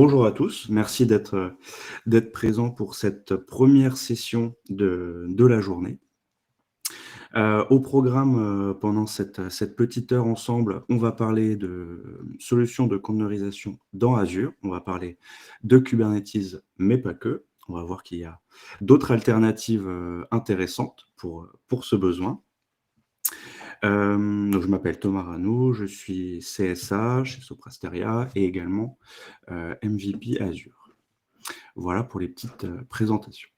Bonjour à tous, merci d'être présents pour cette première session de la journée. Au programme, pendant cette petite heure ensemble, on va parler de solutions de conteneurisation dans Azure. On va parler de Kubernetes, mais pas que. On va voir qu'il y a d'autres alternatives intéressantes pour ce besoin. Donc je m'appelle Thomas Rano, je suis CSA chez Soprasteria et également MVP Azure. Voilà pour les petites présentations.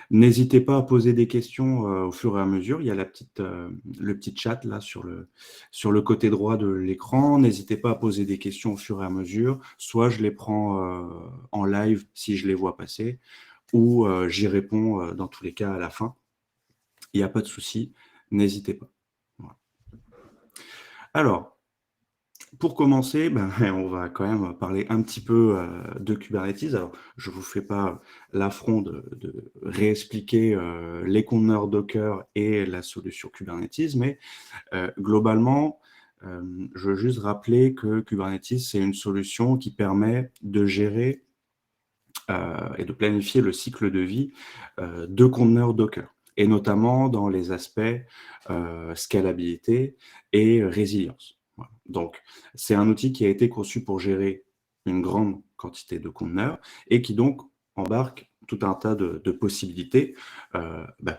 N'hésitez pas à poser des questions au fur et à mesure. Il y a le petit chat là sur le côté droit de l'écran. N'hésitez pas à poser des questions au fur et à mesure. Soit je les prends en live si je les vois passer, ou j'y réponds dans tous les cas à la fin. Il n'y a pas de souci, n'hésitez pas. Voilà. Alors, pour commencer, on va quand même parler un petit peu de Kubernetes. Alors, je ne vous fais pas l'affront de réexpliquer les conteneurs Docker et la solution Kubernetes, mais globalement, je veux juste rappeler que Kubernetes, c'est une solution qui permet de gérer et de planifier le cycle de vie de conteneurs Docker, et notamment dans les aspects scalabilité et résilience. Voilà. Donc, c'est un outil qui a été conçu pour gérer une grande quantité de conteneurs et qui donc embarque tout un tas de possibilités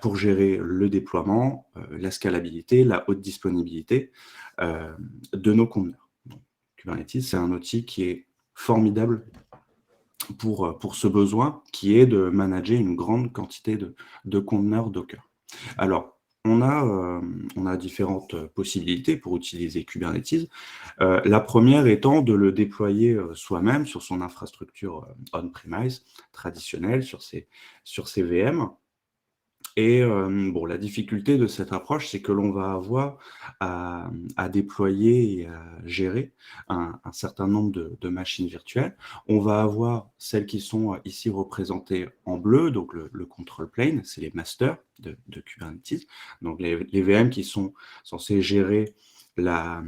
pour gérer le déploiement, la scalabilité, la haute disponibilité de nos conteneurs. Donc, Kubernetes, c'est un outil qui est formidable pour ce besoin qui est de manager une grande quantité de conteneurs Docker. Alors, on a différentes possibilités pour utiliser Kubernetes. La première étant de le déployer soi-même sur son infrastructure on-premise traditionnelle, sur ses VM. Et la difficulté de cette approche, c'est que l'on va avoir à déployer et à gérer un certain nombre de machines virtuelles. On va avoir celles qui sont ici représentées en bleu, donc le control plane, c'est les masters de Kubernetes, donc les VM qui sont censés gérer la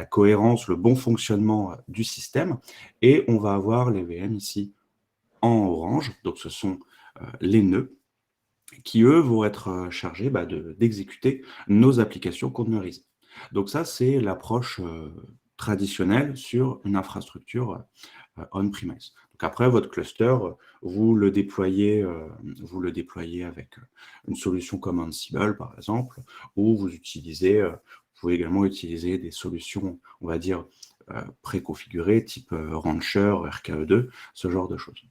cohérence, le bon fonctionnement du système. Et on va avoir les VM ici en orange, donc ce sont les nœuds, qui, eux, vont être chargés d'exécuter nos applications conteneurisées. Donc ça, c'est l'approche traditionnelle sur une infrastructure on-premise. Donc après, votre cluster, vous le déployez avec une solution comme Ansible, par exemple, ou vous pouvez également utiliser des solutions, on va dire, préconfigurées, type Rancher, RKE2, ce genre de choses.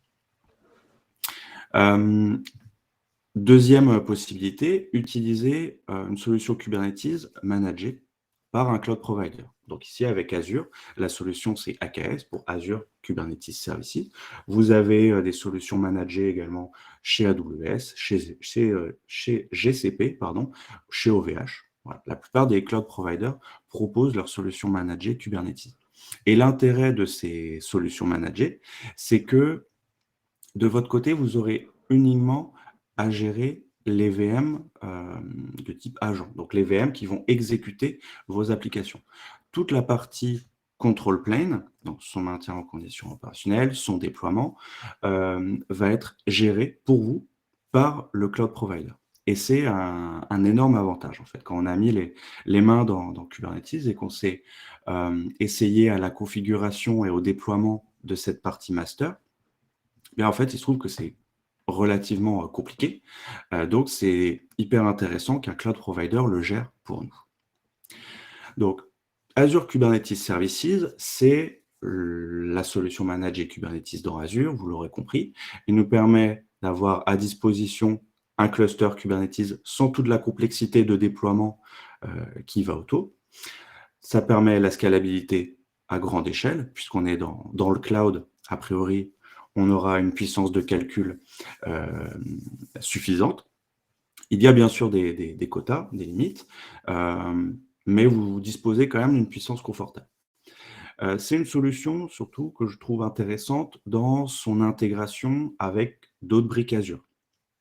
Deuxième possibilité, utiliser une solution Kubernetes managée par un cloud provider. Donc ici, avec Azure, la solution, c'est AKS pour Azure Kubernetes Services. Vous avez des solutions managées également chez AWS, chez GCP, chez OVH. Voilà. La plupart des cloud providers proposent leurs solutions managées Kubernetes. Et l'intérêt de ces solutions managées, c'est que de votre côté, vous aurez uniquement à gérer les VM de type agent, donc les VM qui vont exécuter vos applications. Toute la partie control plane, donc son maintien en condition opérationnelle, son déploiement, va être géré pour vous par le cloud provider. Et c'est un énorme avantage, en fait. Quand on a mis les mains dans Kubernetes et qu'on s'est essayé à la configuration et au déploiement de cette partie master, en fait, il se trouve que c'est relativement compliqué. Donc, c'est hyper intéressant qu'un cloud provider le gère pour nous. Donc, Azure Kubernetes Services, c'est la solution managée Kubernetes dans Azure, vous l'aurez compris. Il nous permet d'avoir à disposition un cluster Kubernetes sans toute la complexité de déploiement qui va autour. Ça permet la scalabilité à grande échelle, puisqu'on est dans le cloud, a priori, on aura une puissance de calcul suffisante. Il y a bien sûr des quotas, des limites, mais vous disposez quand même d'une puissance confortable. C'est une solution surtout que je trouve intéressante dans son intégration avec d'autres briques Azure.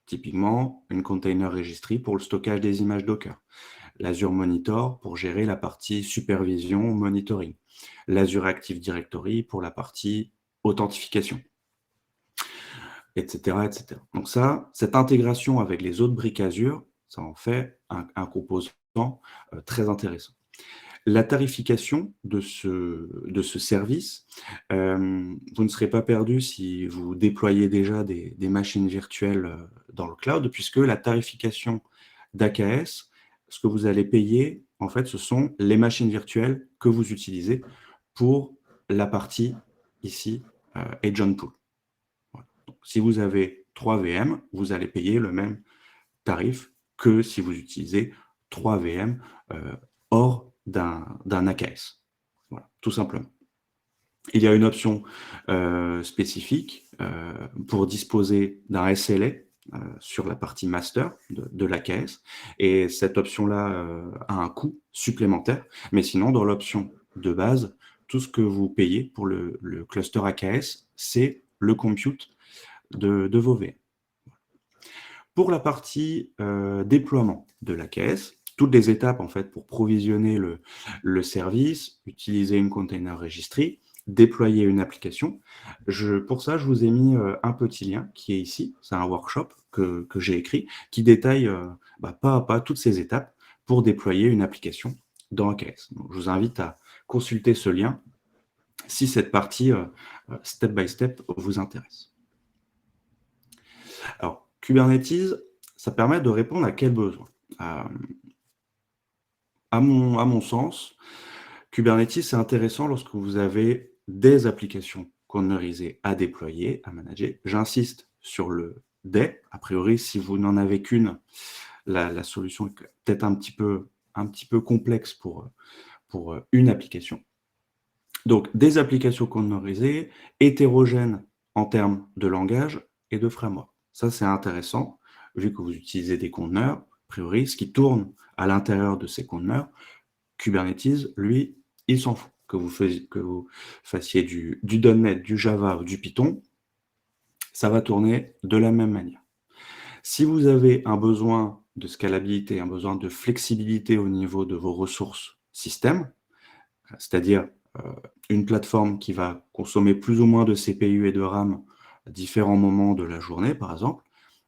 Typiquement, une container registry pour le stockage des images Docker, l'Azure Monitor pour gérer la partie supervision, monitoring, l'Azure Active Directory pour la partie authentification, etc., etc. Donc ça, cette intégration avec les autres briques Azure, ça en fait un composant très intéressant. La tarification de ce service, vous ne serez pas perdu si vous déployez déjà des machines virtuelles dans le cloud, puisque la tarification d'AKS, ce que vous allez payer, en fait, ce sont les machines virtuelles que vous utilisez pour la partie ici, Agent Pool. Voilà. Donc, si vous avez 3 VM, vous allez payer le même tarif que si vous utilisez 3 VM hors d'un AKS. Voilà, tout simplement. Il y a une option spécifique pour disposer d'un SLA sur la partie master de l'AKS, et cette option-là a un coût supplémentaire, mais sinon, dans l'option de base, tout ce que vous payez pour le cluster AKS, c'est le compute de vos VM. Pour la partie déploiement de l'AKS, toutes les étapes en fait pour provisionner le service, utiliser une container registry, déployer une application. Pour ça, je vous ai mis un petit lien qui est ici. C'est un workshop que j'ai écrit qui détaille pas à pas toutes ces étapes pour déployer une application dans AKS. Donc, je vous invite à consulter ce lien si cette partie step by step vous intéresse. Alors, Kubernetes, ça permet de répondre à quel besoin? À mon sens, Kubernetes, c'est intéressant lorsque vous avez des applications containerisées à déployer, à manager. J'insiste sur le des. A priori, si vous n'en avez qu'une, la solution est peut-être un petit peu complexe pour une application. Donc, des applications containerisées, hétérogènes en termes de langage et de framework. Ça, c'est intéressant, vu que vous utilisez des conteneurs, a priori, ce qui tourne à l'intérieur de ces conteneurs, Kubernetes, lui, il s'en fout. Que vous fassiez du .NET, du Java ou du Python, ça va tourner de la même manière. Si vous avez un besoin de scalabilité, un besoin de flexibilité au niveau de vos ressources système, c'est-à-dire une plateforme qui va consommer plus ou moins de CPU et de RAM à différents moments de la journée, par exemple,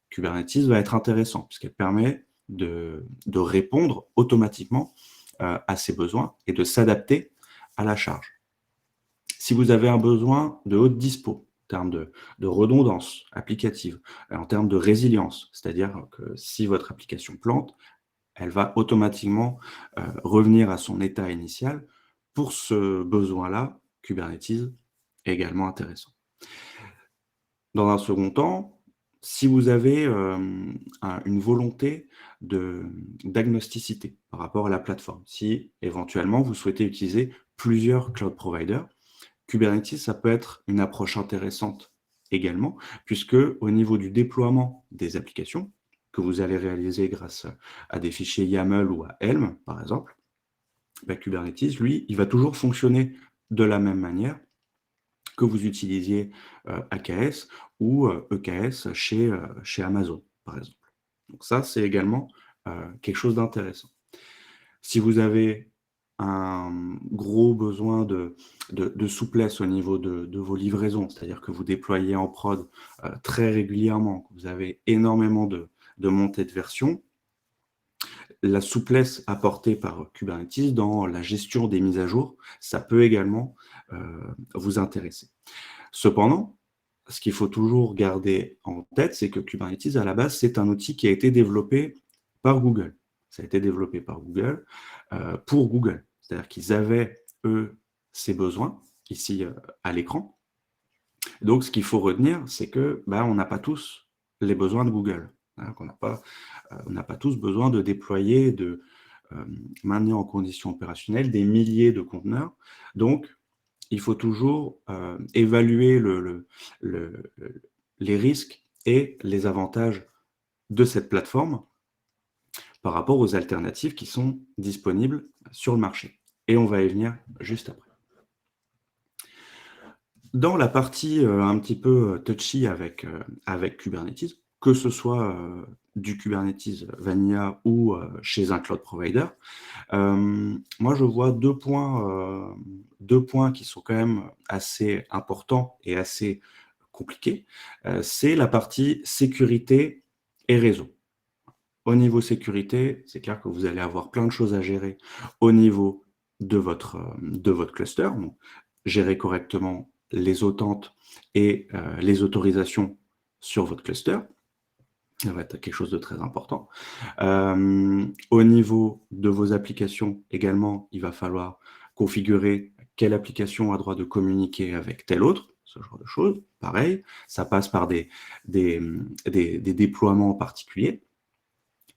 Kubernetes va être intéressant, puisqu'elle permet de répondre automatiquement à ces besoins et de s'adapter à la charge. Si vous avez un besoin de haute dispo, en termes de redondance applicative, en termes de résilience, c'est-à-dire que si votre application plante, elle va automatiquement revenir à son état initial. Pour ce besoin-là, Kubernetes est également intéressant. Dans un second temps, si vous avez une volonté d'agnosticité par rapport à la plateforme, si éventuellement vous souhaitez utiliser plusieurs cloud providers, Kubernetes, ça peut être une approche intéressante également, puisque au niveau du déploiement des applications, que vous allez réaliser grâce à des fichiers YAML ou à Helm, par exemple, Kubernetes, lui, il va toujours fonctionner de la même manière que vous utilisiez AKS ou EKS chez Amazon, par exemple. Donc ça, c'est également quelque chose d'intéressant. Si vous avez un gros besoin de souplesse au niveau de vos livraisons, c'est-à-dire que vous déployez en prod très régulièrement, que vous avez énormément de montées de version, la souplesse apportée par Kubernetes dans la gestion des mises à jour, ça peut également vous intéresser. Cependant, ce qu'il faut toujours garder en tête, c'est que Kubernetes, à la base, c'est un outil qui a été développé par Google. Ça a été développé par Google pour Google. C'est-à-dire qu'ils avaient, eux, ces besoins, ici à l'écran. Donc, ce qu'il faut retenir, c'est que on n'a pas tous les besoins de Google. Hein, on n'a pas tous besoin de déployer, de maintenir en condition opérationnelle des milliers de conteneurs. Donc, il faut toujours évaluer les risques et les avantages de cette plateforme par rapport aux alternatives qui sont disponibles sur le marché. Et on va y venir juste après. Dans la partie un petit peu touchy avec Kubernetes, que ce soit du Kubernetes Vanilla ou chez un cloud provider. Moi, je vois deux points qui sont quand même assez importants et assez compliqués. C'est la partie sécurité et réseau. Au niveau sécurité, c'est clair que vous allez avoir plein de choses à gérer au niveau de votre cluster. Donc, gérer correctement les authentes et les autorisations sur votre cluster. Ça va être quelque chose de très important. Au niveau de vos applications également, il va falloir configurer quelle application a droit de communiquer avec telle autre, ce genre de choses. Pareil, ça passe par des déploiements particuliers.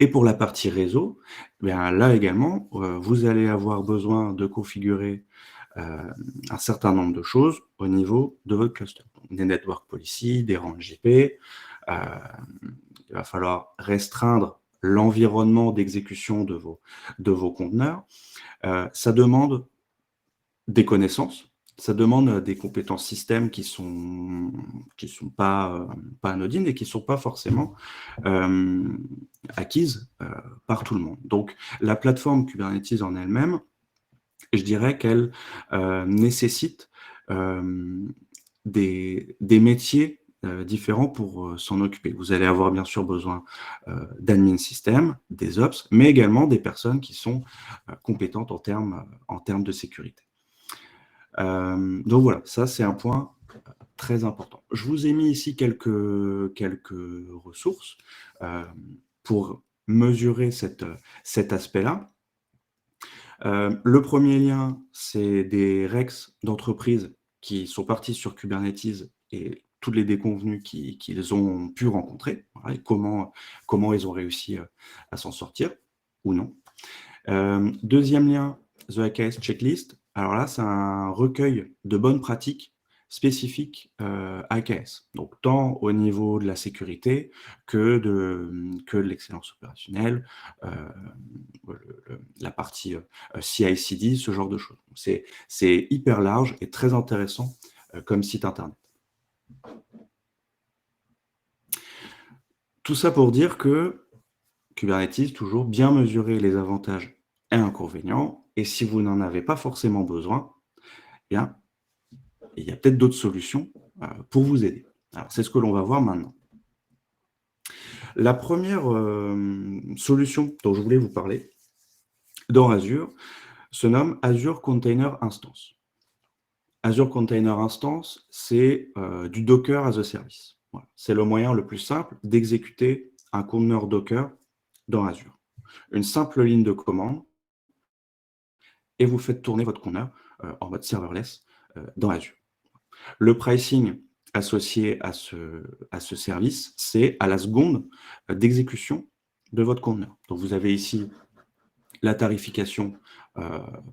Et pour la partie réseau, bien là également, vous allez avoir besoin de configurer un certain nombre de choses au niveau de votre cluster. Donc, des network policy, des ranges IP, il va falloir restreindre l'environnement d'exécution de vos conteneurs. Ça demande des connaissances, ça demande des compétences système qui sont pas anodines et qui sont pas forcément acquises par tout le monde. Donc, la plateforme Kubernetes en elle-même, je dirais qu'elle nécessite des métiers différents pour s'en occuper. Vous allez avoir bien sûr besoin d'admin système, des ops, mais également des personnes qui sont compétentes en termes de sécurité. Donc voilà, ça c'est un point très important. Je vous ai mis ici quelques ressources pour mesurer cet aspect-là. Le premier lien, c'est des Rex d'entreprises qui sont partis sur Kubernetes et toutes les déconvenues qu'ils ont pu rencontrer, voilà, et comment ils ont réussi à s'en sortir, ou non. Deuxième lien, The AKS Checklist. Alors là, c'est un recueil de bonnes pratiques spécifiques AKS. Donc, tant au niveau de la sécurité que de l'excellence opérationnelle, la partie CI/CD, ce genre de choses. C'est hyper large et très intéressant comme site internet. Tout ça pour dire que Kubernetes, toujours bien mesurer les avantages et inconvénients, et si vous n'en avez pas forcément besoin, eh bien, il y a peut-être d'autres solutions pour vous aider. Alors, c'est ce que l'on va voir maintenant. La première solution dont je voulais vous parler dans Azure se nomme Azure Container Instance. Azure Container Instance, c'est du Docker as a Service. Voilà. C'est le moyen le plus simple d'exécuter un conteneur Docker dans Azure. Une simple ligne de commande, et vous faites tourner votre conteneur en mode serverless dans Azure. Le pricing associé à ce service, c'est à la seconde d'exécution de votre conteneur. Donc, vous avez ici la tarification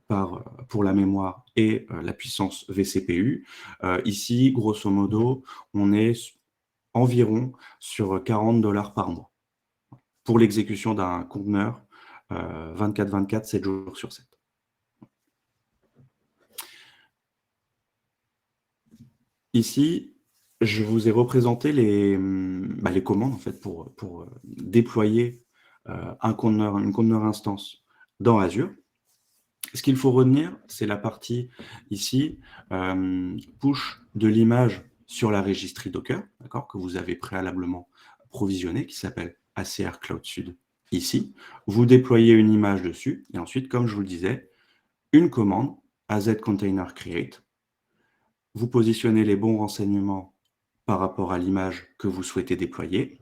pour la mémoire et la puissance vCPU. Ici, grosso modo, on est environ sur $40 par mois pour l'exécution d'un conteneur 24/24, 7 jours sur 7. Ici, je vous ai représenté les commandes en fait, pour déployer une conteneur instance dans Azure. Ce qu'il faut retenir, c'est la partie ici, push de l'image sur la registry Docker, d'accord, que vous avez préalablement provisionnée, qui s'appelle ACR Cloud Sud ici. Vous déployez une image dessus, et ensuite, comme je vous le disais, une commande AZ Container Create. Vous positionnez les bons renseignements par rapport à l'image que vous souhaitez déployer.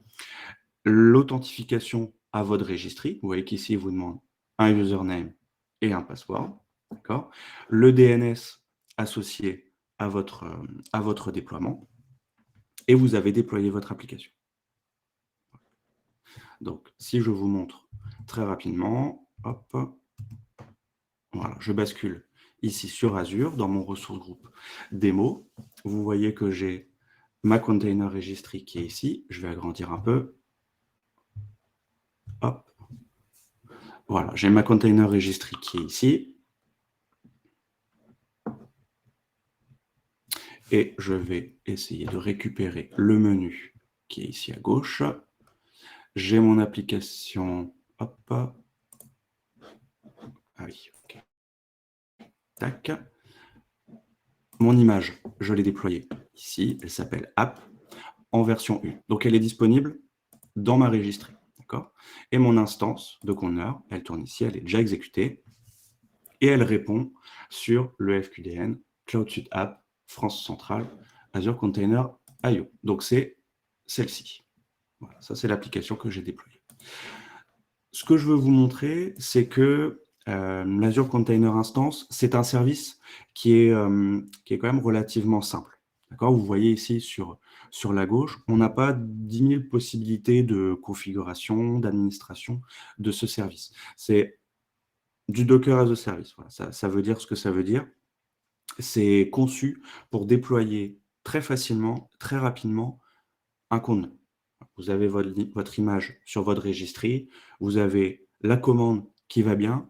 L'authentification à votre registry. Vous voyez qu'ici, il vous demande un username et un password. D'accord. Le DNS associé à votre déploiement. Et vous avez déployé votre application. Donc, si je vous montre très rapidement, hop, voilà, je bascule ici sur Azure, dans mon ressource groupe démo. Vous voyez que j'ai ma container registry qui est ici. Je vais agrandir un peu. Hop. Voilà, j'ai ma container registry qui est ici. Et je vais essayer de récupérer le menu qui est ici à gauche. j'ai mon application, hop, ah oui, ok, tac. Mon image, je l'ai déployée ici, elle s'appelle App en version 1. Donc elle est disponible dans ma registrie, d'accord? Et mon instance de conteneur, elle tourne ici, elle est déjà exécutée et elle répond sur le FQDN, Cloud Suite App, France Centrale, Azure Container IO. Donc c'est celle-ci. Voilà, ça c'est l'application que j'ai déployée. Ce que je veux vous montrer, c'est que l'Azure Container Instance, c'est un service qui est quand même relativement simple. D'accord? Vous voyez ici sur la gauche, on n'a pas 10 000 possibilités de configuration, d'administration de ce service. C'est du Docker as a Service. Voilà, ça veut dire ce que ça veut dire. C'est conçu pour déployer très facilement, très rapidement un conteneur. Vous avez votre image sur votre registry, vous avez la commande qui va bien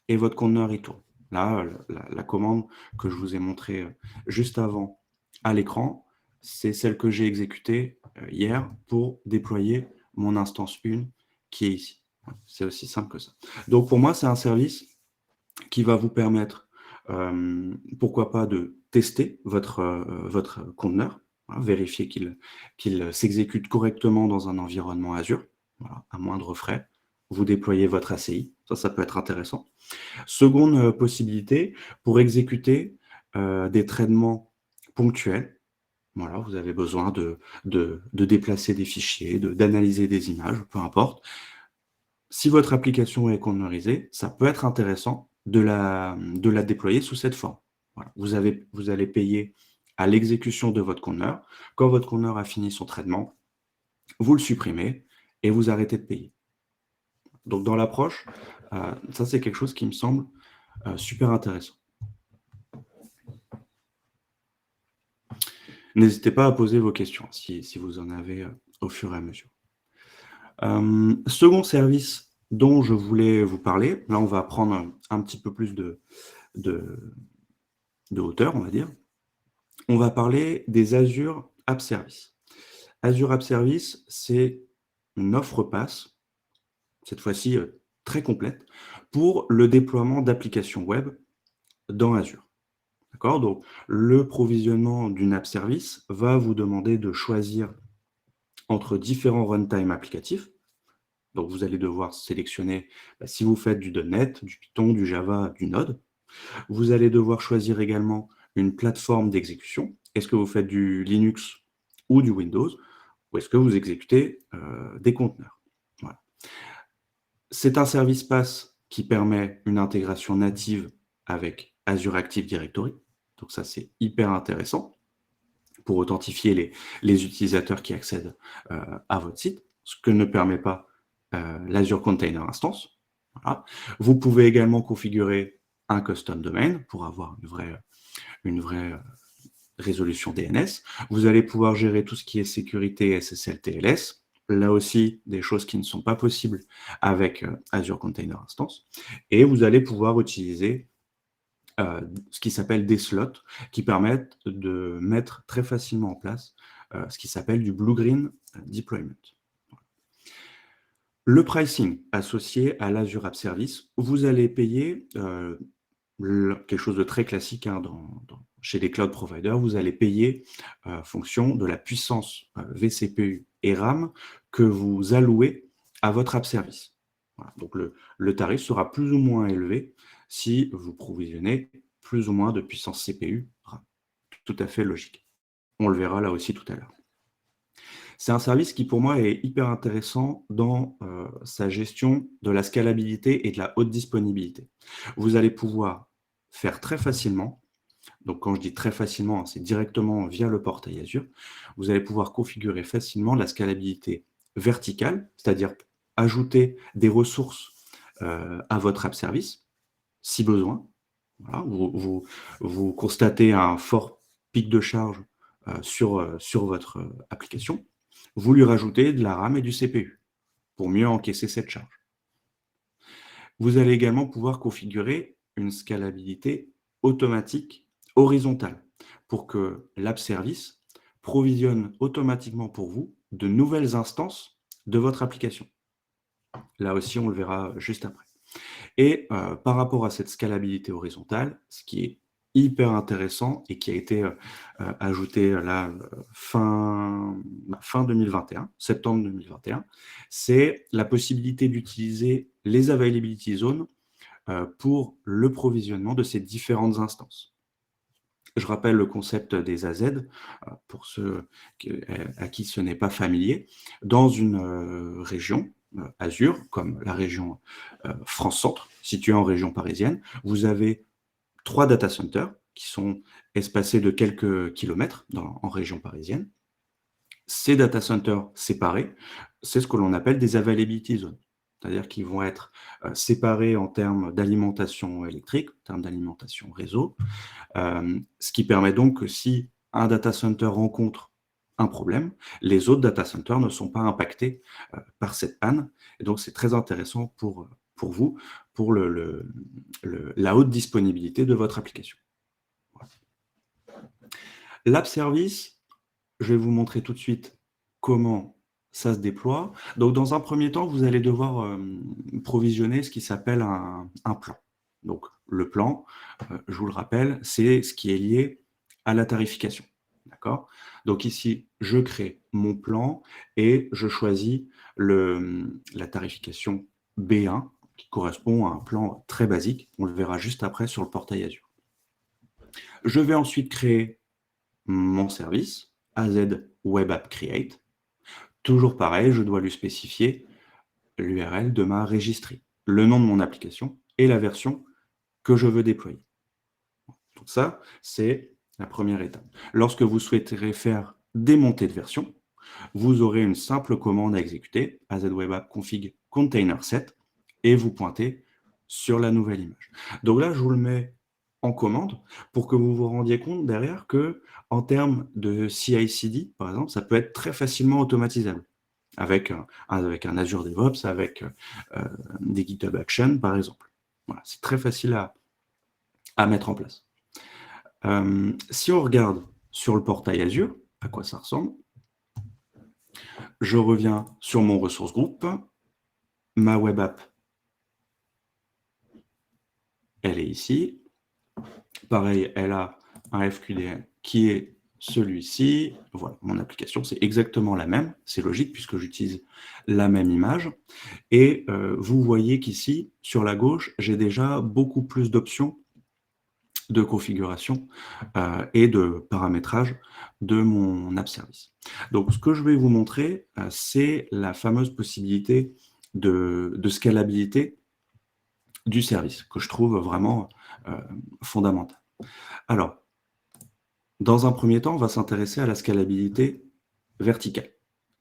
et votre conteneur il tourne. Là, la commande que je vous ai montrée juste avant à l'écran, c'est celle que j'ai exécutée hier pour déployer mon instance 1 qui est ici. C'est aussi simple que ça. Donc pour moi, c'est un service qui va vous permettre, pourquoi pas, de tester votre conteneur, hein, vérifier qu'il s'exécute correctement dans un environnement Azure, voilà, à moindre frais. Vous déployez votre ACI, ça peut être intéressant. Seconde possibilité, pour exécuter des traitements ponctuels. Voilà, vous avez besoin de déplacer des fichiers, d'analyser des images, peu importe. Si votre application est conteneurisée, ça peut être intéressant de la déployer sous cette forme. Voilà. Vous allez payer à l'exécution de votre conteneur. Quand votre conteneur a fini son traitement, vous le supprimez et vous arrêtez de payer. Donc dans l'approche, ça c'est quelque chose qui me semble super intéressant. N'hésitez pas à poser vos questions si vous en avez au fur et à mesure. Second service dont je voulais vous parler, là on va prendre un petit peu plus de hauteur, on va dire. On va parler des Azure App Service. Azure App Service, c'est une offre PaaS, cette fois-ci très complète, pour le déploiement d'applications web dans Azure. D'accord? Donc, le provisionnement d'une app service va vous demander de choisir entre différents runtime applicatifs. Donc, vous allez devoir sélectionner, si vous faites du .NET, du Python, du Java, du Node. Vous allez devoir choisir également une plateforme d'exécution. Est-ce que vous faites du Linux ou du Windows, ou est-ce que vous exécutez des conteneurs? Voilà. C'est un service PaaS qui permet une intégration native avec Azure Active Directory. Donc ça, c'est hyper intéressant pour authentifier les utilisateurs qui accèdent à votre site, ce que ne permet pas l'Azure Container Instance. Voilà. Vous pouvez également configurer un custom domain pour avoir une vraie résolution DNS. Vous allez pouvoir gérer tout ce qui est sécurité SSL TLS. Là aussi, des choses qui ne sont pas possibles avec Azure Container Instance. Et vous allez pouvoir utiliser ce qui s'appelle des slots, qui permettent de mettre très facilement en place ce qui s'appelle du Blue-Green Deployment. Le pricing associé à l'Azure App Service, vous allez payer quelque chose de très classique chez les cloud providers, vous allez payer en fonction de la puissance vCPU et RAM que vous allouez à votre app service. Voilà. Donc le tarif sera plus ou moins élevé si vous provisionnez plus ou moins de puissance CPU RAM. Tout à fait logique. On le verra là aussi tout à l'heure. C'est un service qui, pour moi, est hyper intéressant dans sa gestion de la scalabilité et de la haute disponibilité. Vous allez pouvoir faire très facilement, donc quand je dis très facilement, c'est directement via le portail Azure, vous allez pouvoir configurer facilement la scalabilité verticale, c'est-à-dire ajouter des ressources à votre app service, si besoin. Voilà, vous constatez un fort pic de charge sur votre application, vous lui rajoutez de la RAM et du CPU pour mieux encaisser cette charge. Vous allez également pouvoir configurer une scalabilité automatique horizontale pour que l'app service provisionne automatiquement pour vous de nouvelles instances de votre application. Là aussi, on le verra juste après. Et par rapport à cette scalabilité horizontale, ce qui est hyper intéressant et qui a été ajouté là fin 2021, septembre 2021, c'est la possibilité d'utiliser les availability zones pour le provisionnement de ces différentes instances. Je rappelle le concept des AZ, pour ceux à qui ce n'est pas familier. Dans une région Azure, comme la région France-Centre, située en région parisienne, vous avez 3 data centers qui sont espacés de quelques kilomètres en région parisienne. Ces data centers séparés, c'est ce que l'on appelle des availability zones. C'est-à-dire qu'ils vont être séparés en termes d'alimentation électrique, en termes d'alimentation réseau, ce qui permet donc que si un data center rencontre un problème, les autres data centers ne sont pas impactés par cette panne. Et donc, c'est très intéressant pour vous, pour la haute disponibilité de votre application. Voilà. L'app service, je vais vous montrer tout de suite comment ça se déploie. Donc, dans un premier temps, vous allez devoir provisionner ce qui s'appelle un plan. Donc, le plan, je vous le rappelle, c'est ce qui est lié à la tarification. D'accord? Donc ici, je crée mon plan et je choisis la tarification B1 qui correspond à un plan très basique. On le verra juste après sur le portail Azure. Je vais ensuite créer mon service AZ Web App Create. Toujours pareil, je dois lui spécifier l'URL de ma registry, le nom de mon application et la version que je veux déployer. Donc ça, c'est la première étape. Lorsque vous souhaiterez faire des montées de version, vous aurez une simple commande à exécuter, azwebapp config container set, et vous pointez sur la nouvelle image. Donc là, je vous le mets en commande pour que vous vous rendiez compte derrière que, en termes de CI/CD, par exemple, ça peut être très facilement automatisable avec un Azure DevOps, avec des GitHub Actions, par exemple. Voilà, c'est très facile à mettre en place. Si on regarde sur le portail Azure, à quoi ça ressemble, je reviens sur mon ressource groupe, ma web app, elle est ici. Pareil, elle a un FQDN qui est celui-ci. Voilà, mon application, c'est exactement la même. C'est logique puisque j'utilise la même image. Et vous voyez qu'ici, sur la gauche, j'ai déjà beaucoup plus d'options de configuration et de paramétrage de mon app service. Donc, ce que je vais vous montrer, c'est la fameuse possibilité de scalabilité du service, que je trouve vraiment fondamentale. Alors, dans un premier temps, on va s'intéresser à la scalabilité verticale,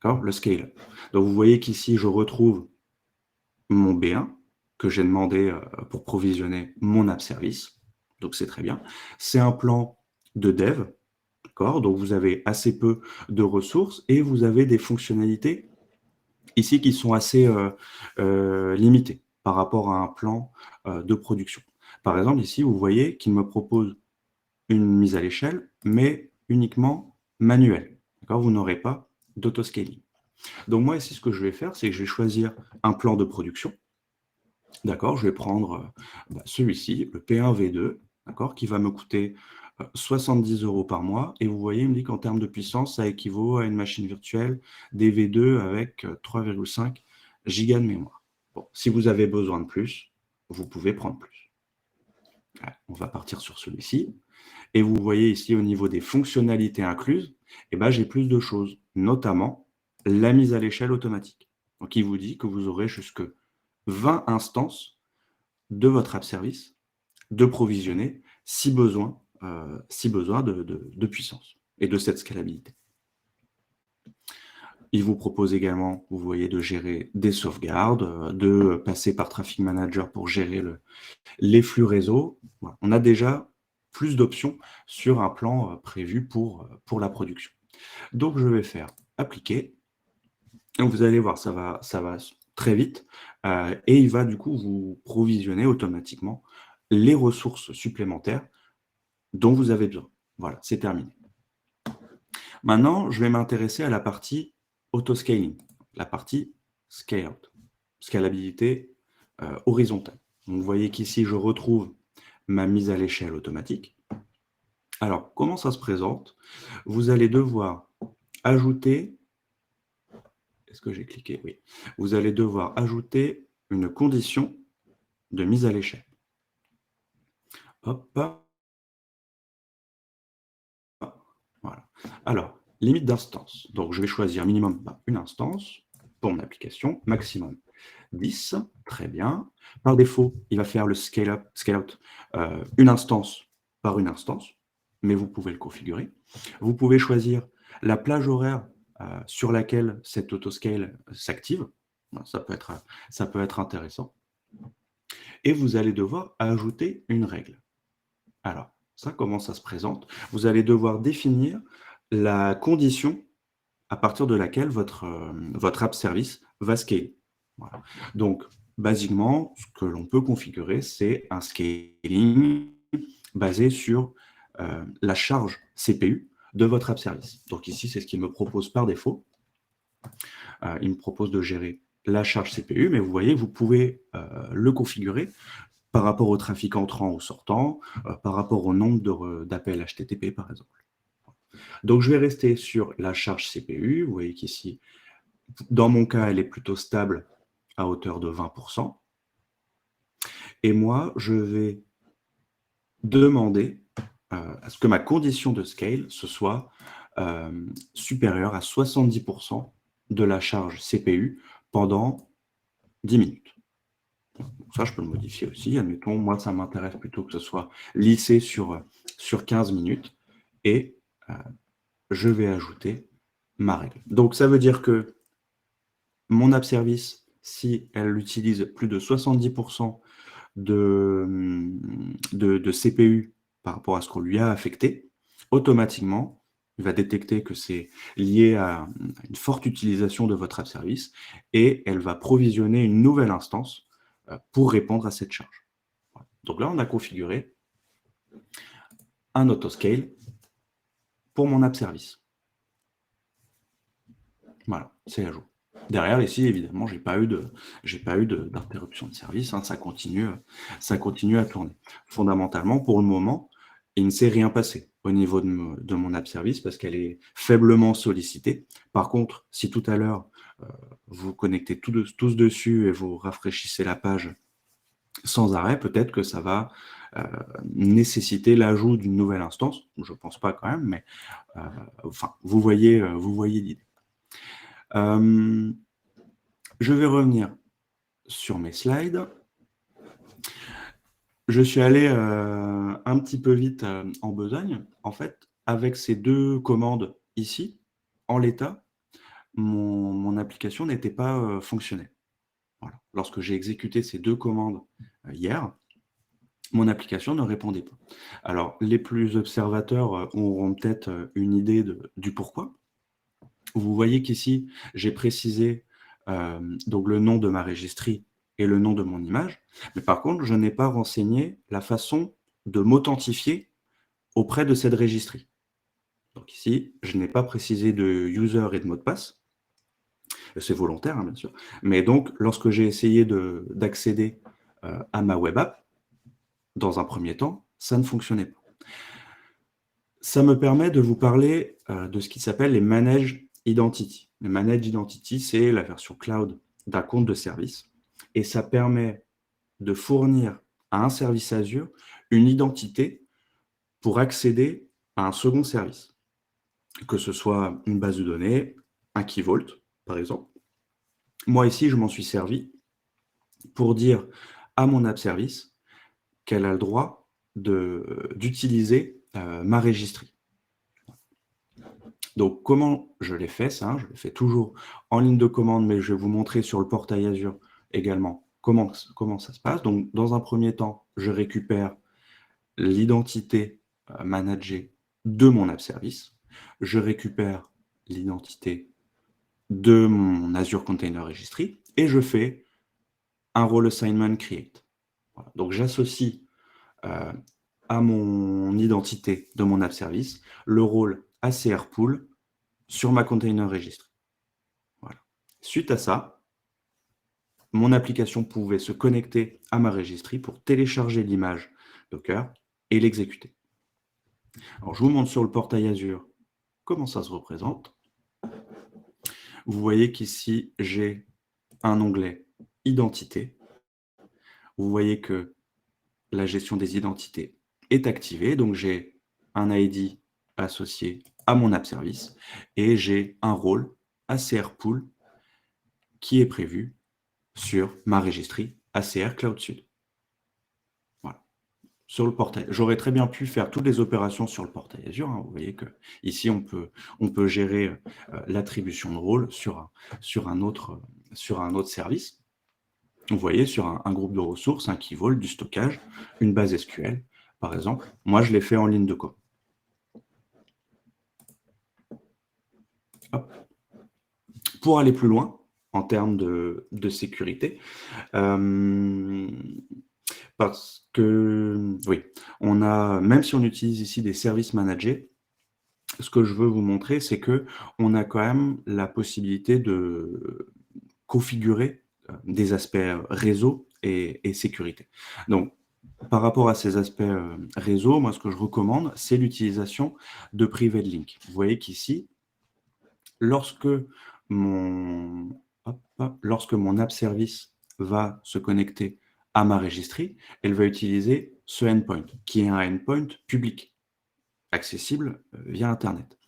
le scale-up. Donc, vous voyez qu'ici, je retrouve mon B1 que j'ai demandé pour provisionner mon app service. Donc, c'est très bien. C'est un plan de dev, d'accord? Donc, vous avez assez peu de ressources et vous avez des fonctionnalités ici qui sont assez limitées par rapport à un plan de production. Par exemple, ici, vous voyez qu'il me propose une mise à l'échelle, mais uniquement manuelle. Vous n'aurez pas d'autoscaling. Donc, moi, ici, ce que je vais faire, c'est que je vais choisir un plan de production. D'accord, je vais prendre celui-ci, le P1V2, d'accord, qui va me coûter 70 € par mois. Et vous voyez, il me dit qu'en termes de puissance, ça équivaut à une machine virtuelle des V2 avec 3,5 gigas de mémoire. Bon, si vous avez besoin de plus, vous pouvez prendre plus. Voilà, on va partir sur celui-ci. Et vous voyez ici, au niveau des fonctionnalités incluses, j'ai plus de choses, notamment la mise à l'échelle automatique. Donc, il vous dit que vous aurez jusque 20 instances de votre app service de provisionner si besoin de puissance et de cette scalabilité. Il vous propose également, vous voyez, de gérer des sauvegardes, de passer par Traffic Manager pour gérer les flux réseau. Voilà. On a déjà plus d'options sur un plan prévu pour la production. Donc, je vais faire appliquer. Donc, vous allez voir, ça va très vite et il va du coup vous provisionner automatiquement les ressources supplémentaires dont vous avez besoin. Voilà, c'est terminé. Maintenant, je vais m'intéresser à la partie autoscaling, la partie scale-out. scalabilité horizontale. Donc, vous voyez qu'ici, je retrouve ma mise à l'échelle automatique. Alors, comment ça se présente? Vous allez devoir ajouter, est-ce que j'ai cliqué? Oui. Vous allez devoir ajouter une condition de mise à l'échelle. Hop, voilà. Alors, limite d'instance. Donc, je vais choisir minimum une instance pour mon application, maximum 10. Très bien. Par défaut, il va faire le scale out, une instance par une instance, mais vous pouvez le configurer. Vous pouvez choisir la plage horaire sur laquelle cet autoscale s'active. Ça peut être intéressant. Et vous allez devoir ajouter une règle. Alors, ça, comment ça se présente? Vous allez devoir définir la condition à partir de laquelle votre app service va scaler. Voilà. Donc, basiquement, ce que l'on peut configurer, c'est un scaling basé sur la charge CPU de votre app service. Donc ici, c'est ce qu'il me propose par défaut. Il me propose de gérer la charge CPU, mais vous voyez, vous pouvez le configurer par rapport au trafic entrant ou sortant, par rapport au nombre d'appels HTTP, par exemple. Donc, je vais rester sur la charge CPU. Vous voyez qu'ici, dans mon cas, elle est plutôt stable à hauteur de 20%. Et moi, je vais demander à ce que ma condition de scale, ce soit supérieure à 70% de la charge CPU pendant 10 minutes. Donc ça, je peux le modifier aussi. Admettons, moi, ça m'intéresse plutôt que ce soit lissé sur 15 minutes. Et je vais ajouter ma règle. Donc, ça veut dire que mon app service, si elle utilise plus de 70% de CPU par rapport à ce qu'on lui a affecté, automatiquement, il va détecter que c'est lié à une forte utilisation de votre app service et elle va provisionner une nouvelle instance pour répondre à cette charge. Voilà. Donc là, on a configuré un autoscale pour mon app service. Voilà, c'est à jour. Derrière, ici, évidemment, j'ai pas eu d'interruption de service, hein, ça continue à tourner. Fondamentalement, pour le moment, il ne s'est rien passé au niveau de mon app service parce qu'elle est faiblement sollicitée. Par contre, si tout à l'heure, vous connectez tous dessus et vous rafraîchissez la page sans arrêt, peut-être que ça va nécessiter l'ajout d'une nouvelle instance. Je ne pense pas quand même, mais enfin, vous voyez l'idée. Je vais revenir sur mes slides. Je suis allé un petit peu vite en besogne. En fait, avec ces deux commandes ici, en l'état, mon application n'était pas fonctionnelle. Voilà. Lorsque j'ai exécuté ces deux commandes hier, mon application ne répondait pas. Alors, les plus observateurs auront peut-être une idée du pourquoi. Vous voyez qu'ici, j'ai précisé donc le nom de ma registry et le nom de mon image, mais par contre, je n'ai pas renseigné la façon de m'authentifier auprès de cette registry. Donc ici, je n'ai pas précisé de user et de mot de passe. C'est volontaire, hein, bien sûr. Mais donc, lorsque j'ai essayé d'accéder à ma web app, dans un premier temps, ça ne fonctionnait pas. Ça me permet de vous parler de ce qui s'appelle les Managed Identity. Les Managed Identity, c'est la version cloud d'un compte de service. Et ça permet de fournir à un service Azure une identité pour accéder à un second service. Que ce soit une base de données, un Key Vault, par exemple. Moi, ici, je m'en suis servi pour dire à mon app service qu'elle a le droit d'utiliser ma registry. Donc, comment je l'ai fait, ça? Je le fais toujours en ligne de commande, mais je vais vous montrer sur le portail Azure également comment ça se passe. Donc, dans un premier temps, je récupère l'identité managée de mon app service. Je récupère l'identité de mon Azure Container Registry et je fais un role assignment create. Voilà. Donc, j'associe à mon identité de mon app service le rôle ACR pool sur ma container registry. Voilà. Suite à ça, mon application pouvait se connecter à ma registry pour télécharger l'image Docker et l'exécuter. Alors, je vous montre sur le portail Azure comment ça se représente. Vous voyez qu'ici, j'ai un onglet Identité. Vous voyez que la gestion des identités est activée, donc j'ai un ID associé à mon app service et j'ai un rôle ACR Pool qui est prévu sur ma registry ACR Cloud Sud. Voilà. Sur le portail. J'aurais très bien pu faire toutes les opérations sur le portail Azure. Hein. Vous voyez que ici on peut gérer l'attribution de rôle sur un autre service. Vous voyez sur un groupe de ressources, un key vault, du stockage, une base SQL, par exemple. Moi, je l'ai fait en ligne de code. Hop. Pour aller plus loin, en termes de sécurité, parce que, oui, même si on utilise ici des services managés, ce que je veux vous montrer, c'est qu'on a quand même la possibilité de configurer des aspects réseau et sécurité. Donc, par rapport à ces aspects réseau, moi, ce que je recommande, c'est l'utilisation de Private Link. Vous voyez qu'ici, lorsque mon app service va se connecter à ma registry, elle va utiliser ce endpoint, qui est un endpoint public, accessible via Internet.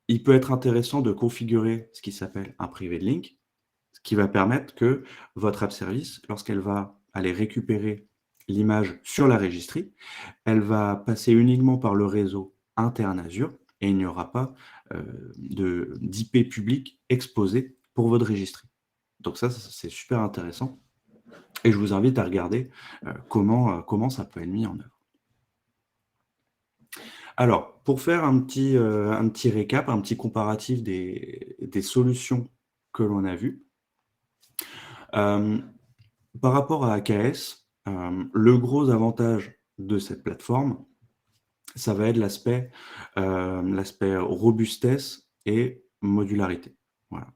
Il peut être intéressant de configurer ce qui s'appelle un Private Link, ce qui va permettre que votre app service, lorsqu'elle va aller récupérer l'image sur la registry, elle va passer uniquement par le réseau interne Azure et il n'y aura pas d'IP public exposé pour votre registry. Donc ça, c'est super intéressant et je vous invite à regarder comment ça peut être mis en œuvre. Alors, pour faire un petit récap, un petit comparatif des solutions que l'on a vues, par rapport à AKS, le gros avantage de cette plateforme, ça va être l'aspect robustesse et modularité. Voilà.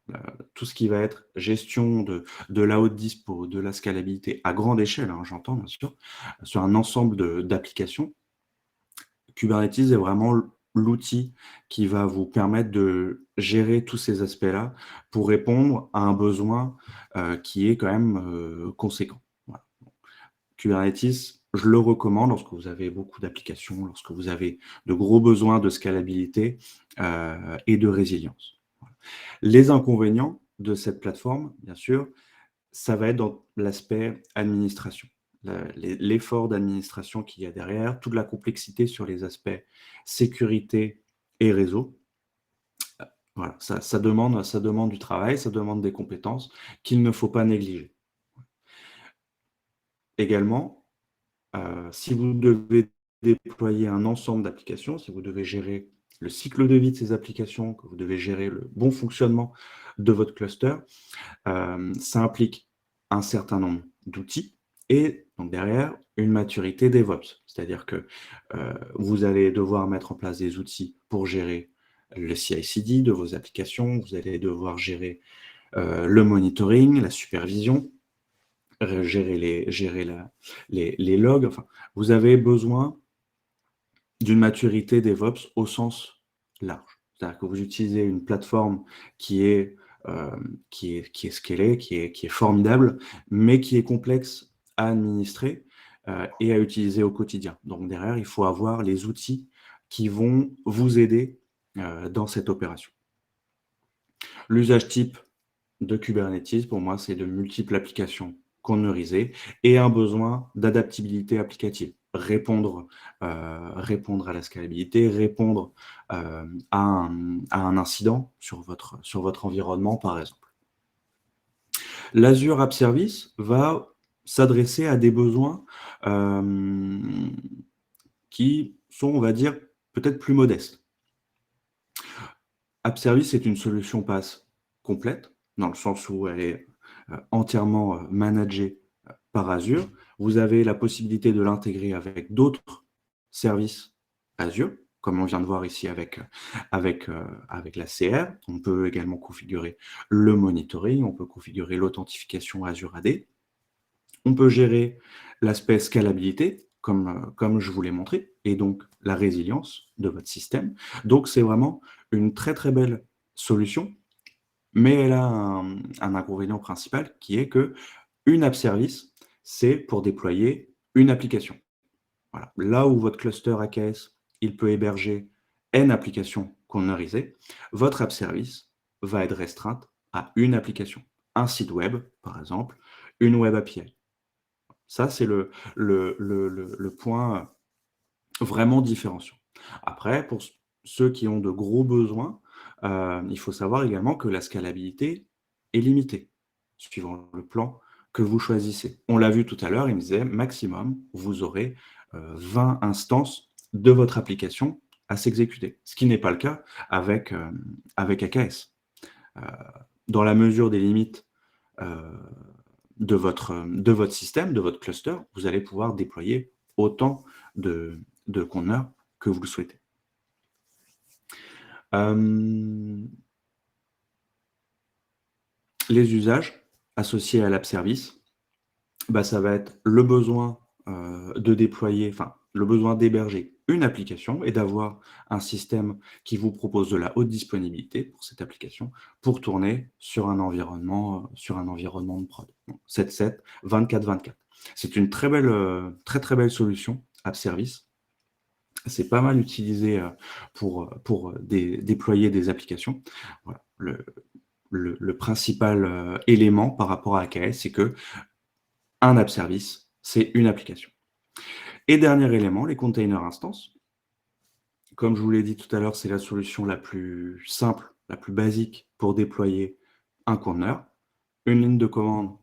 Tout ce qui va être gestion de la haute dispo, de la scalabilité à grande échelle, hein, j'entends bien sûr, sur un ensemble d'applications. Kubernetes est vraiment l'outil qui va vous permettre de gérer tous ces aspects-là pour répondre à un besoin qui est quand même conséquent. Voilà. Kubernetes, je le recommande lorsque vous avez beaucoup d'applications, lorsque vous avez de gros besoins de scalabilité et de résilience. Voilà. Les inconvénients de cette plateforme, bien sûr, ça va être dans l'aspect administration. L'effort d'administration qu'il y a derrière, toute la complexité sur les aspects sécurité et réseau. Voilà, ça demande du travail, ça demande des compétences qu'il ne faut pas négliger. Également, si vous devez déployer un ensemble d'applications, si vous devez gérer le cycle de vie de ces applications, que vous devez gérer le bon fonctionnement de votre cluster, ça implique un certain nombre d'outils et donc derrière, une maturité DevOps. C'est-à-dire que vous allez devoir mettre en place des outils pour gérer le CI/CD de vos applications, vous allez devoir gérer le monitoring, la supervision, gérer les logs. Enfin, vous avez besoin d'une maturité DevOps au sens large. C'est-à-dire que vous utilisez une plateforme qui est scalée, qui est formidable, mais qui est complexe à administrer et à utiliser au quotidien. Donc derrière, il faut avoir les outils qui vont vous aider dans cette opération. L'usage type de Kubernetes, pour moi, c'est de multiples applications conteneurisées et un besoin d'adaptabilité applicative. Répondre à la scalabilité, répondre à un incident sur votre environnement, par exemple. L'Azure App Service va s'adresser à des besoins qui sont, on va dire, peut-être plus modestes. App Service est une solution PaaS complète, dans le sens où elle est entièrement managée par Azure. Vous avez la possibilité de l'intégrer avec d'autres services Azure, comme on vient de voir ici avec la CR. On peut également configurer le monitoring, on peut configurer l'authentification Azure AD. On peut gérer l'aspect scalabilité, comme je vous l'ai montré, et donc la résilience de votre système. Donc, c'est vraiment une très, très belle solution, mais elle a un inconvénient principal qui est que une app service, c'est pour déployer une application. Voilà. Là où votre cluster AKS, il peut héberger N applications conteneurisées, votre app service va être restreinte à une application. Un site web, par exemple, une web API. Ça, c'est le point vraiment différenciant. Après, pour ceux qui ont de gros besoins, il faut savoir également que la scalabilité est limitée, suivant le plan que vous choisissez. On l'a vu tout à l'heure, il me disait maximum, vous aurez 20 instances de votre application à s'exécuter, ce qui n'est pas le cas avec AKS. Euh, dans la mesure des limites de votre système, de votre cluster, vous allez pouvoir déployer autant de conteneurs que vous le souhaitez. Les usages associés à l'app service, ça va être le besoin de déployer, enfin, le besoin d'héberger une application et d'avoir un système qui vous propose de la haute disponibilité pour cette application pour tourner sur un environnement de prod. 7.7, 24/24. C'est une très très belle solution, App Service. C'est pas mal utilisé pour déployer des applications. Voilà. Le principal élément par rapport à AKS, c'est que un App Service, c'est une application. Et dernier élément, les containers instances. Comme je vous l'ai dit tout à l'heure, c'est la solution la plus simple, la plus basique pour déployer un conteneur. Une ligne de commande,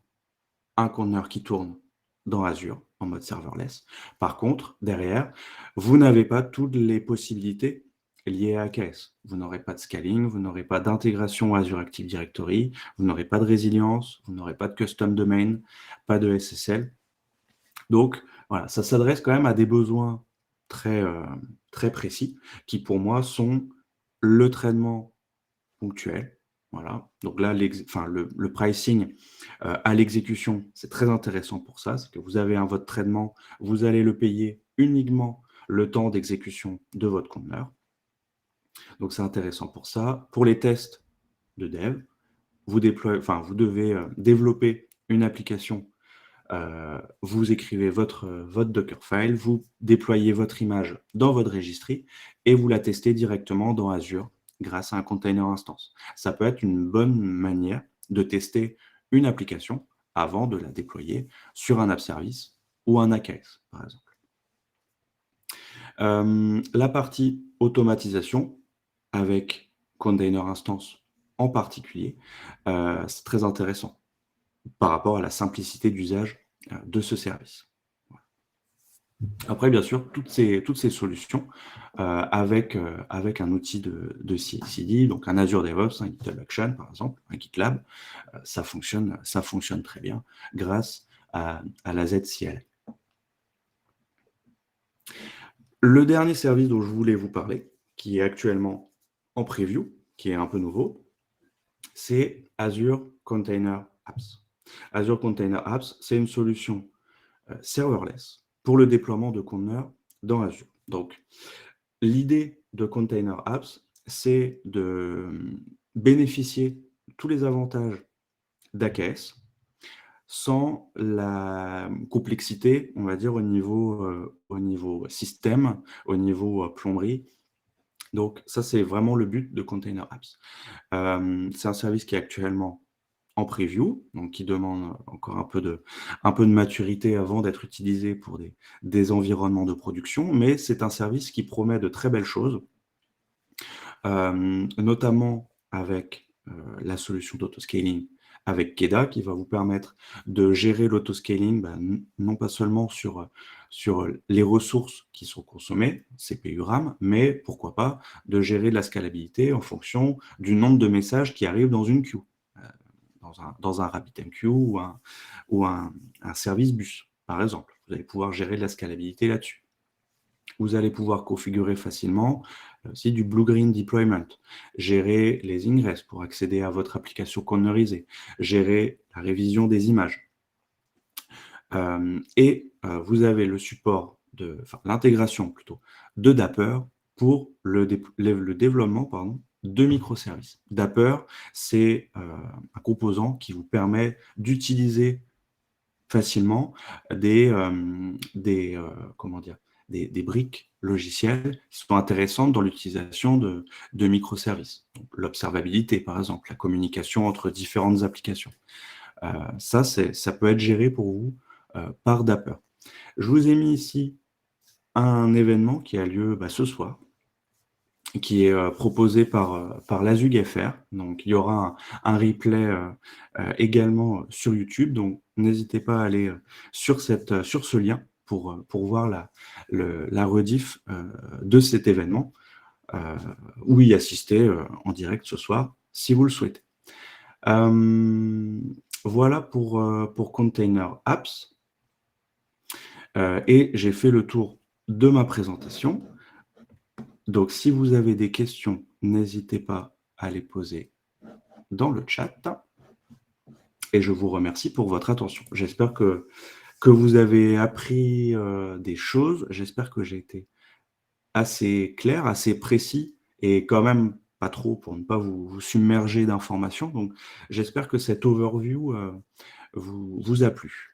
un conteneur qui tourne dans Azure en mode serverless. Par contre, derrière, vous n'avez pas toutes les possibilités liées à AKS. Vous n'aurez pas de scaling, vous n'aurez pas d'intégration Azure Active Directory, vous n'aurez pas de résilience, vous n'aurez pas de custom domain, pas de SSL. Donc, voilà, ça s'adresse quand même à des besoins très, très précis qui, pour moi, sont le traitement ponctuel. Voilà. Donc là, le pricing à l'exécution, c'est très intéressant pour ça. C'est que vous avez votre traitement, vous allez le payer uniquement le temps d'exécution de votre conteneur. Donc c'est intéressant pour ça. Pour les tests de dev, vous devez développer une application. Vous écrivez votre Dockerfile, vous déployez votre image dans votre registry et vous la testez directement dans Azure grâce à un container instance. Ça peut être une bonne manière de tester une application avant de la déployer sur un app service ou un AKS, par exemple. La partie automatisation avec container instance en particulier, c'est très intéressant par rapport à la simplicité d'usage de ce service. Après, bien sûr, toutes ces solutions avec un outil de CI/CD, donc un Azure DevOps, un GitHub Action par exemple, un GitLab, ça fonctionne très bien grâce à la ZCLI. Le dernier service dont je voulais vous parler, qui est actuellement en preview, qui est un peu nouveau, c'est Azure Container Apps. Azure Container Apps, c'est une solution serverless pour le déploiement de conteneurs dans Azure. Donc, l'idée de Container Apps, c'est de bénéficier de tous les avantages d'AKS sans la complexité, on va dire, au niveau système, au niveau plomberie. Donc, ça, c'est vraiment le but de Container Apps. C'est un service qui est actuellement en preview, donc qui demande encore un peu de maturité avant d'être utilisé pour des environnements de production, mais c'est un service qui promet de très belles choses, notamment avec la solution d'autoscaling avec Keda, qui va vous permettre de gérer l'autoscaling, non pas seulement sur les ressources qui sont consommées, CPU RAM, mais pourquoi pas de gérer la scalabilité en fonction du nombre de messages qui arrivent dans une queue. Dans un RabbitMQ ou un service bus, par exemple. Vous allez pouvoir gérer de la scalabilité là-dessus. Vous allez pouvoir configurer facilement aussi du Blue-Green Deployment, gérer les ingresses pour accéder à votre application cornerisée, gérer la révision des images. Vous avez le support l'intégration plutôt de Dapper pour le développement, pardon, de microservices. Dapper, c'est un composant qui vous permet d'utiliser facilement comment dire? Des briques logicielles qui sont intéressantes dans l'utilisation de microservices. Donc l'observabilité, par exemple, la communication entre différentes applications. Ça peut être géré pour vous, par Dapper. Je vous ai mis ici un événement qui a lieu, ce soir, qui est, proposé par l'Azug FR. Donc il y aura un replay, également, sur YouTube. Donc n'hésitez pas à aller, sur ce lien pour voir la rediff, de cet événement, heu, ou y assister, en direct ce soir, si vous le souhaitez. Voilà pour Container Apps, et j'ai fait le tour de ma présentation. Donc si vous avez des questions, n'hésitez pas à les poser dans le chat et je vous remercie pour votre attention. J'espère que vous avez appris, des choses. J'espère que j'ai été assez clair, assez précis et quand même pas trop pour ne pas vous submerger d'informations. Donc j'espère que cette overview, vous a plu.